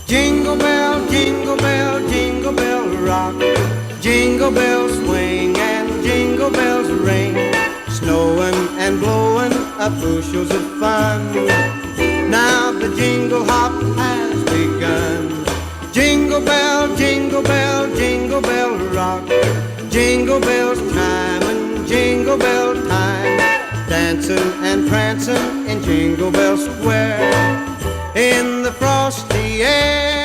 jingle bell rock. Jingle bells swing and jingle bells ring. Snowing and blowing up bushels of fun. Now the jingle hop has begun. Jingle bell, jingle bell, jingle bell rock. Jingle bells chime and jingle bell time. Dancing and prancing in Jingle Bell Square. In the frosty air.